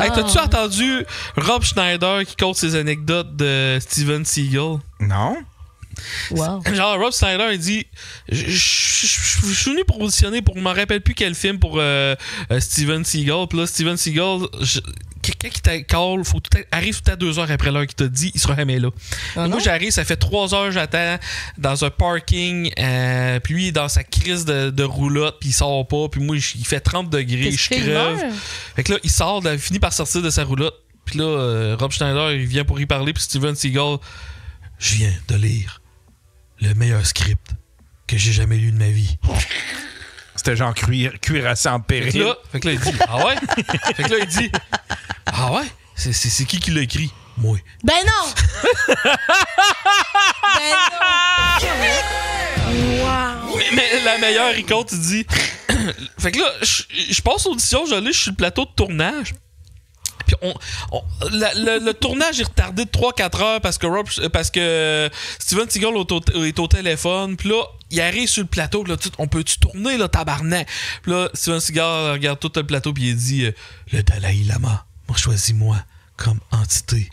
Hey, t'as-tu entendu Rob Schneider qui compte ses anecdotes de Steven Seagal? Non. Wow. Genre, Rob Schneider, il dit je suis venu pour auditionner pour, je me rappelle plus quel film pour Steven Seagal. Puis là, Steven Seagal, quelqu'un qui t'a call, faut arrive tout à 2 heures après l'heure qu'il t'a dit, il sera jamais là. Moi, j'arrive, ça fait 3 heures, j'attends dans un parking, puis lui, il est dans sa crise de roulotte, puis il sort pas, puis moi, il fait 30 degrés, je crève. Fait que là, il sort, il finit par sortir de sa roulotte, puis là, Rob Schneider, il vient pour y parler, puis Steven Seagal, je viens de lire le meilleur script que j'ai jamais lu de ma vie. C'était genre cuirassé en péril. Fait que là, il dit, ah ouais? Fait que là, il dit, ah ouais? C'est qui l'a écrit? Moi. Ben non! Ben non! Wow! Mais la meilleure, il compte, il dit, fait que là, je passe l'audition, je suis sur le plateau de tournage. Puis le tournage est retardé de 3-4 heures parce que Steven Seagal est au téléphone. Puis là, il arrive sur le plateau. Là, on peut-tu tourner, là, tabarnak? Puis là, Steven Seagal regarde tout le plateau puis il dit le Dalai Lama m'a choisi moi comme entité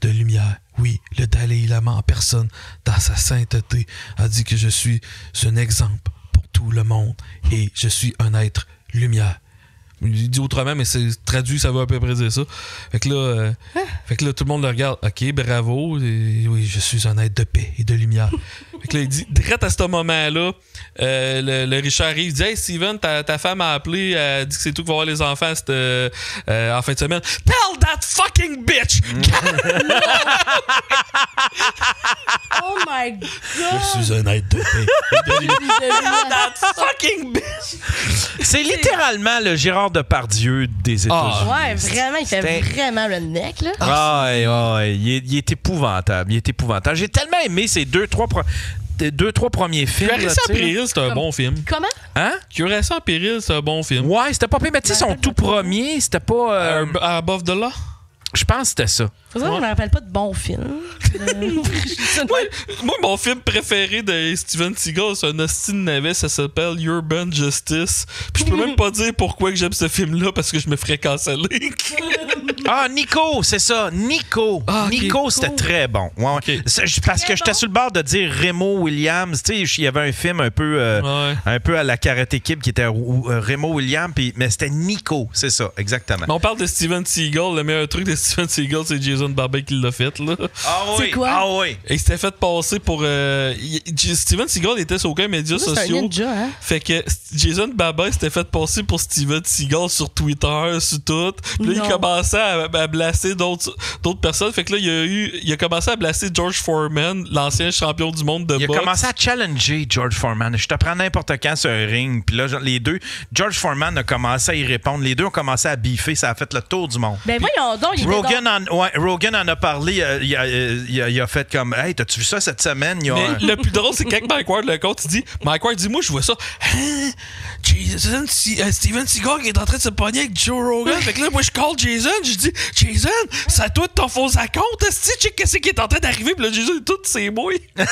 de lumière. Oui, le Dalai Lama en personne, dans sa sainteté, a dit que je suis un exemple pour tout le monde et je suis un être lumière. Il dit autrement, mais c'est traduit, ça veut à peu près dire ça. Fait que là, tout le monde le regarde. OK, bravo. Et oui, je suis un être de paix et de lumière. Fait que là, il dit, direct à ce moment-là, le Richard arrive, il dit, hey Steven, ta femme a appelé, elle dit que c'est tout qui va voir les enfants en fin de semaine. Tell that fucking bitch! Oh my God! Je suis un être de paix et de lumière. Tell that fucking bitch! C'est littéralement le Gérard Depardieu des États-Unis. Ouais, vraiment, il fait vraiment redneck, là. Ouais. Il est épouvantable. J'ai tellement aimé ces 2-3 premiers films. Curaçao en péril, c'est un bon film. Comment? Hein? Curaçao en péril, c'est un bon film. Ouais, c'était pas pire. Mais tu sais, son tout premier, c'était pas... Above the Law? Je pense que c'était ça. Faut dire que je me rappelle pas de bons films. Moi, mon film préféré de Steven Seagal, c'est un hostie de navet, ça s'appelle Urban Justice. Puis je peux même pas dire pourquoi que j'aime ce film-là, parce que je me ferais canceller. Nico, c'est ça. Nico, c'était très bon. Ouais. Okay. Parce que j'étais sur le bord de dire Remo Williams. Tu sais, il y avait un film un peu à la Karate Kid qui était Remo Williams, mais c'était Nico, c'est ça, exactement. Mais on parle de Steven Seagal. Le meilleur truc de Steven Seagal, c'est Jason Babin qui l'a fait, là. Ah oui. C'est quoi? Ah oui. Et il s'était fait passer pour... Steven Seagal était sur aucun média social. C'est un ninja, hein? Fait que Jason Babin s'était fait passer pour Steven Seagal sur Twitter, sur tout. Puis là, il commençait à blasser d'autres personnes. Fait que là, il a commencé à blasser George Foreman, l'ancien champion du monde de boxe. Il a commencé à challenger George Foreman. Je te prends n'importe quand sur un ring. Puis là, les deux, George Foreman a commencé à y répondre. Les deux ont commencé à biffer. Ça a fait le tour du monde. Ben voyons donc, Rogan en a parlé. Il a fait comme, hey, t'as-tu vu ça cette semaine? Mais le plus drôle, c'est quand Mike Ward le compte, il dit, Mike Ward dit, moi, je vois ça. Hein? Steven Seagal qui est en train de se pogner avec Joe Rogan. Fait que là, moi, je call Jason. Je dis, Jason, c'est à toi de ton faux à compte. Check qu'est-ce qui est en train d'arriver. Puis là, Jason, tout, c'est moi. Mais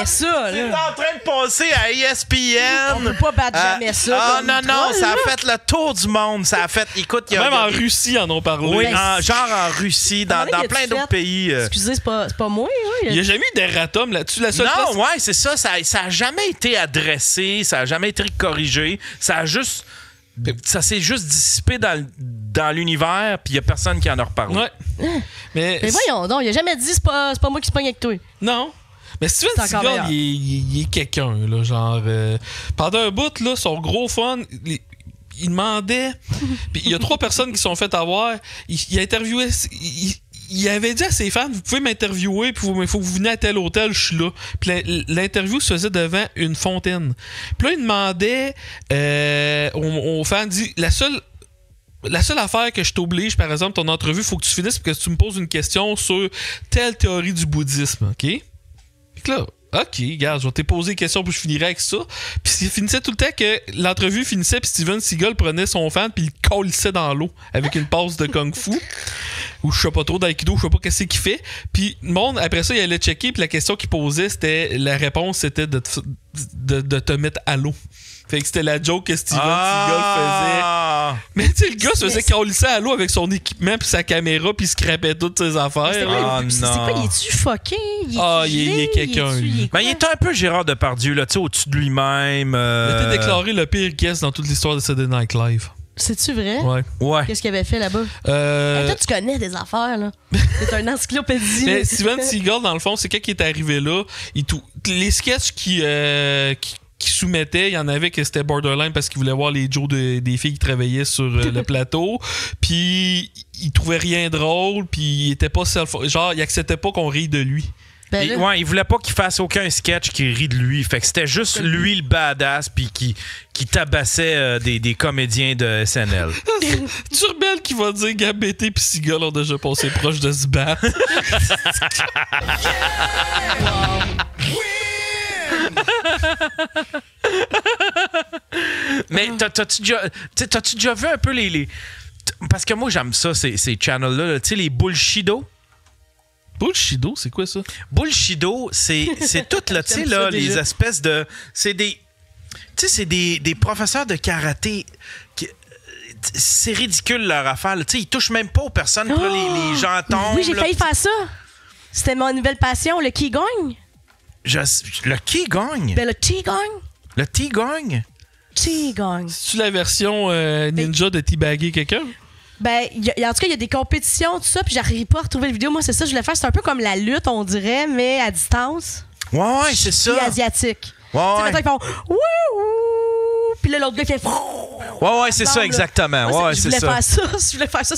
ça, c'est là. en train de passer à ESPN. On peut pas battre jamais ça. Ah non, ça a fait le tour du monde. Ça a fait, écoute, même en Russie, en ont parlé. Oui, genre en Russie, dans plein d'autres pays. Excusez, c'est pas moi. Il n'y a jamais eu d'erratum là-dessus. La seule non, ouais, c'est ça. Ça a jamais été adressé. Ça a jamais été corrigé. Ça s'est juste dissipé dans l'univers, puis il n'y a personne qui en a reparlé. Ouais. Mais voyons donc, il a jamais dit c'est pas moi qui se pogne avec toi. Non. Mais Steven Seagal, il est quelqu'un, là, genre... pendant un bout, là, son gros fun... Il demandait... Puis il y a 3 personnes qui se sont fait avoir. Il a interviewé... Il avait dit à ses fans, vous pouvez m'interviewer, puis il faut que vous venez à tel hôtel, je suis là. Puis l'interview se faisait devant une fontaine. Puis là, il demandait aux fans, dit, la seule affaire que je t'oblige, par exemple, ton entrevue, il faut que tu finisses parce que tu me poses une question sur telle théorie du bouddhisme, OK? Fait que là, OK, regarde, je vais te poser des questions puis je finirai avec ça. Puis il finissait tout le temps que l'entrevue finissait puis Steven Seagal prenait son fan puis il le collissait dans l'eau avec une passe de kung-fu. ou je sais pas trop d'aïkido, je sais pas qu'est-ce qu'il fait. Puis le monde, après ça, il allait checker, puis la question qu'il posait, la réponse, c'était de te mettre à l'eau. Fait que c'était la joke que Steven Seagal faisait. Mais tu sais, le gars se faisait câlisser à l'eau avec son équipement puis sa caméra puis il scrapait toutes ses affaires. C'est quoi, il est-tu fucké? Il est quelqu'un. Mais il est un peu Gérard Depardieu, là, tu sais, au-dessus de lui-même. Il a été déclaré le pire guest dans toute l'histoire de Saturday Night Live. C'est-tu vrai? Ouais. Qu'est-ce qu'il avait fait là-bas? Toi, tu connais des affaires, là. C'est un encyclopédie. Mais Steven Seagal, dans le fond, c'est quand il est arrivé là, les sketchs qui soumettait, il y en avait que c'était borderline parce qu'il voulait voir les Joe des filles qui travaillaient sur le plateau. Puis il trouvait rien drôle, puis il était pas genre il acceptait pas qu'on rie de lui. Il voulait pas qu'il fasse aucun sketch qui rit de lui. Fait que c'était juste lui le badass puis qui tabassait des comédiens de SNL. Turbel qui va dire Gambetté puis Seagal ont déjà passé proche de se battre. Mais t'as-tu déjà vu un peu les parce que moi j'aime ça ces channels-là, tu sais, les Bullshido. Bullshido, c'est quoi ça? Bullshido, c'est tout là, tu sais là, les espèces de c'est des tu sais c'est des professeurs de karaté c'est ridicule leur affaire, tu sais, ils touchent même pas aux personnes, puis là, les gens tombent. Oui, j'ai failli faire ça. C'était ma nouvelle passion, le Qigong. Le Qigong? Ben, le Qigong. Le Qigong? Qigong. C'est-tu la version ninja de teabagger quelqu'un? Ben, en tout cas, il y a des compétitions, tout ça, puis j'arrive pas à retrouver le vidéo. Moi, c'est ça que je voulais faire. C'est un peu comme la lutte, on dirait, mais à distance. Ouais, c'est ça. Puis asiatique. Ouais. Tu sais, ils font wouh, puis là, l'autre gars, il fait ouais, c'est ça, exactement. Moi, ouais, je c'est voulais ça. faire ça. Je voulais faire ça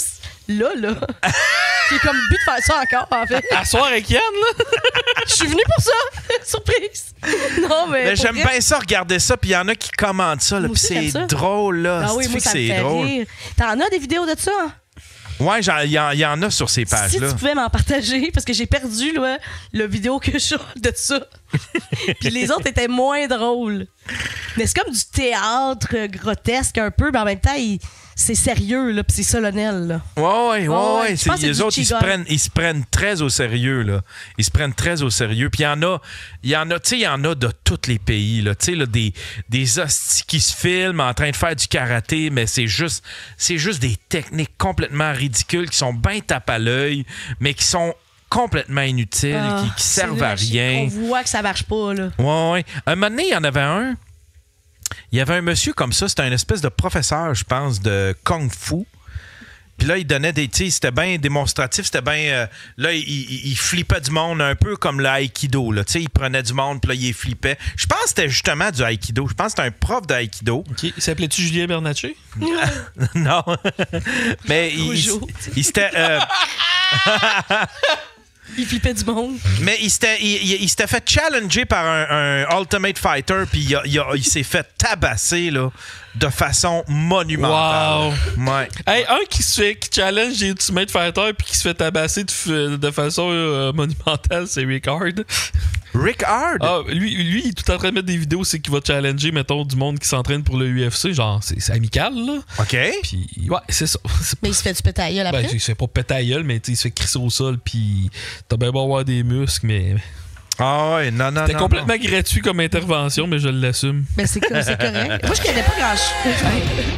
là. J'ai comme but de faire ça encore, en fait. À soir avec Yann, là? Je suis venue pour ça. Surprise. Non, mais j'aime bien ça, regarder ça, puis il y en a qui commentent ça, là, puis c'est drôle, là. Ah oui, moi, ça me fait rire. T'en as des vidéos de ça? Ouais, il y en a sur ces pages-là. Si tu pouvais m'en partager, parce que j'ai perdu là, le vidéo que j'ai de ça. Puis les autres étaient moins drôles. Mais c'est comme du théâtre grotesque un peu, mais en même temps, c'est sérieux, là, puis c'est solennel. Là. Ouais. Les autres, Qigong. ils se prennent très au sérieux, là. Ils se prennent très au sérieux. Puis il y en a de tous les pays, là. Tu sais, là, des hosties qui se filment en train de faire du karaté, mais c'est juste des techniques complètement ridicules qui sont bien tape à l'œil, mais qui sont complètement inutiles, qui servent à rien. On voit que ça marche pas, là. Ouais. Un moment donné, il y en avait un. Il y avait un monsieur comme ça, c'était un espèce de professeur, je pense, de Kung Fu. Puis là, il donnait des... Tu sais, c'était bien démonstratif, c'était bien... là, il flippait du monde un peu comme l'aïkido, là. Tu sais, il prenait du monde, puis là, il flippait. Je pense que c'était justement du aïkido. Je pense que c'était un prof d'aïkido. OK. Il s'appelait-tu Julien Bernatchez? Non. Mais il s'était... Il flippait du monde. Mais il s'était fait challenger par un Ultimate Fighter, puis il s'est fait tabasser là, de façon monumentale. Wow! Ouais. Hey, un qui challenge les Ultimate Fighter puis qui se fait tabasser de façon monumentale, c'est Rick Hard. Rick Hard? Ah, lui, il est tout en train de mettre des vidéos, c'est qu'il va challenger, mettons, du monde qui s'entraîne pour le UFC. Genre, c'est amical, là. OK. Puis, ouais, c'est ça. Mais il se fait du péter à la gueule après? Ben, il se fait pas péter à la gueule, mais il se fait crisser au sol, puis t'as bien beau avoir des muscles, mais... Ah ouais, non. C'était complètement gratuit comme intervention, mais je l'assume. Mais c'est correct. Moi, je connais pas grand-chose.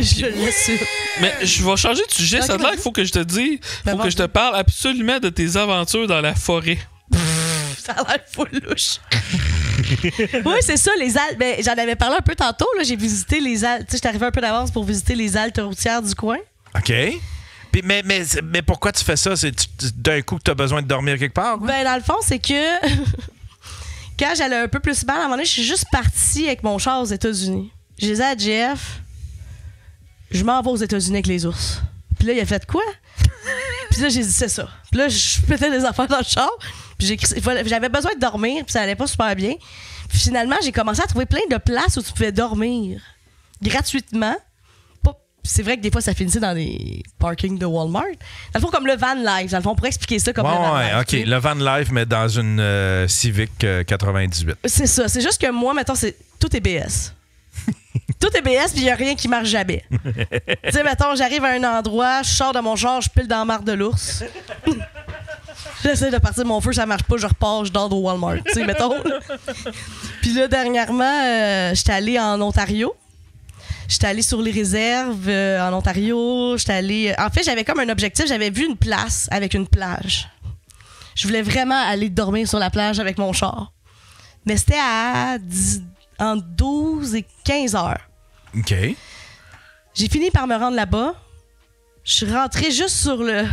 Je l'assume. Mais je vais changer de sujet. Ça a l'air qu'il faut que je te dise, que je te parle absolument de tes aventures dans la forêt. Ça a l'air full louche. Oui, c'est ça, les Alpes. Ben, j'en avais parlé un peu tantôt. Là, j'ai visité les Alpes. Tu sais, j'étais arrivé un peu d'avance pour visiter les Alpes routières du coin. OK. Puis, mais pourquoi tu fais ça? C'est d'un coup que tu as besoin de dormir quelque part? Quoi? Ben, dans le fond, c'est que quand j'allais un peu plus mal, à un moment donné, je suis juste partie avec mon char aux États-Unis. Je disais à Jeff, je m'en vais aux États-Unis avec les ours. Puis là, il a fait quoi? Puis là, j'ai dit, c'est ça. Puis là, je mettais des affaires dans le char. Puis j'avais besoin de dormir, puis ça allait pas super bien. Puis finalement, j'ai commencé à trouver plein de places où tu pouvais dormir gratuitement. C'est vrai que des fois, ça finissait dans des parkings de Walmart. Dans le fond, comme le van life. Dans le fond, on pourrait expliquer ça comme le van life. OK. Le van life, mais dans une Civic 98. C'est ça. C'est juste que moi, mettons, tout est BS. Tout est BS, puis il n'y a rien qui marche jamais. Tu sais, mettons, j'arrive à un endroit, je sors de mon char, je pile dans la marde de l'ours. J'essaie de partir de mon feu, ça marche pas, je repars, je dors au Walmart, tu sais, mettons. Puis là, dernièrement, j'étais allée en Ontario. J'étais allée sur les réserves en Ontario. J'étais allée... En fait, j'avais comme un objectif. J'avais vu une place avec une plage. Je voulais vraiment aller dormir sur la plage avec mon char. Mais c'était entre 12 et 15 heures. OK. J'ai fini par me rendre là-bas. Je suis rentrée juste sur le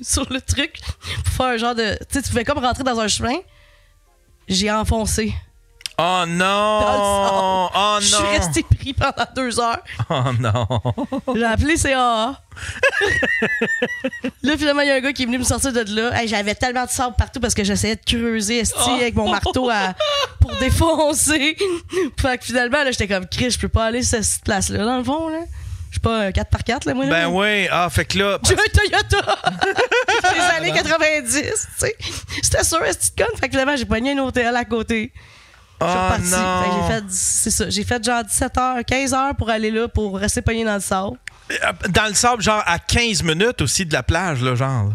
sur le truc pour faire un genre de... Tu sais, tu pouvais comme rentrer dans un chemin. J'ai enfoncé. Oh non! Oh non! Je suis restée pris pendant 2 heures. Oh non! J'ai appelé CAA. Là, finalement, il y a un gars qui est venu me sortir de là. Hey, j'avais tellement de sable partout parce que j'essayais de creuser avec mon marteau pour défoncer. Fait que finalement, là, j'étais comme, Chris, je peux pas aller sur cette place-là, dans le fond. Là. Je suis pas un 4x4, là, moi. Ben là. oui, fait que là... J'ai un Toyota des années 90, tu sais. C'était sûr, c'est con. Fait que finalement, j'ai pogné un hôtel à côté. Je suis repartie. non! Fait que j'ai fait genre 17h, 15h pour aller là, pour rester pogné dans le sable. Dans le sable, genre à 15 minutes aussi de la plage, là, genre.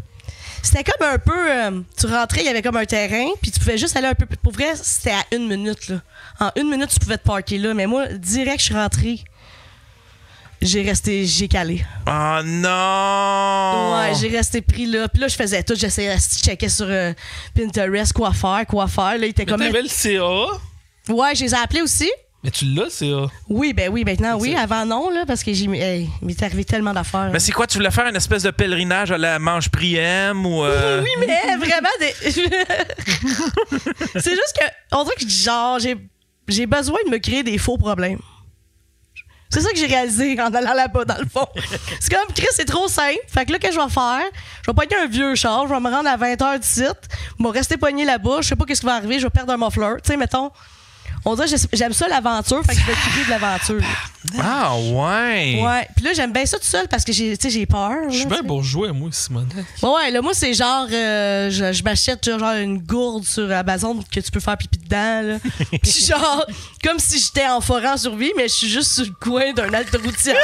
C'était comme un peu... tu rentrais, il y avait comme un terrain, puis tu pouvais juste aller un peu... Pour vrai, c'était à 1 minute, là. En 1 minute, tu pouvais te parker là. Mais moi, direct, je suis rentrée. J'ai calé. Oh non! Ouais, j'ai resté pris là. Puis là, je faisais tout. J'essayais, je checkais sur Pinterest quoi faire. Là, il était Mais comme... t'avais le CA. Ouais, je les ai appelés aussi. Mais tu l'as, CA. Oui, ben oui, maintenant, oui. Avant, non, là, parce que il m'est arrivé tellement d'affaires. Mais c'est quoi, tu voulais faire une espèce de pèlerinage à la Manche Priem ou... Oui, mais vraiment... C'est juste que... On dirait que, genre, j'ai besoin de me créer des faux problèmes. C'est ça que j'ai réalisé en allant là-bas, dans le fond. C'est comme, Chris, c'est trop simple. Fait que là, qu'est-ce que je vais faire? Je vais pogner un vieux char, je vais me rendre à 20h du site, je vais rester pogné là-bas, je sais pas qu'est-ce qui va arriver, je vais perdre un muffler. Tu sais, mettons, on dirait que j'aime ça l'aventure, fait que je vais crier de l'aventure. Ah, ouais! Ouais. Puis là, j'aime bien ça tout seul parce que j'ai peur. Je suis bien pour jouer, moi, Simone. Ouais, là, moi, c'est genre, je m'achète genre une gourde sur Amazon que tu peux faire pipi dedans, là. Puis genre, comme si j'étais en forêt en survie, mais je suis juste sur le coin d'un halte routière.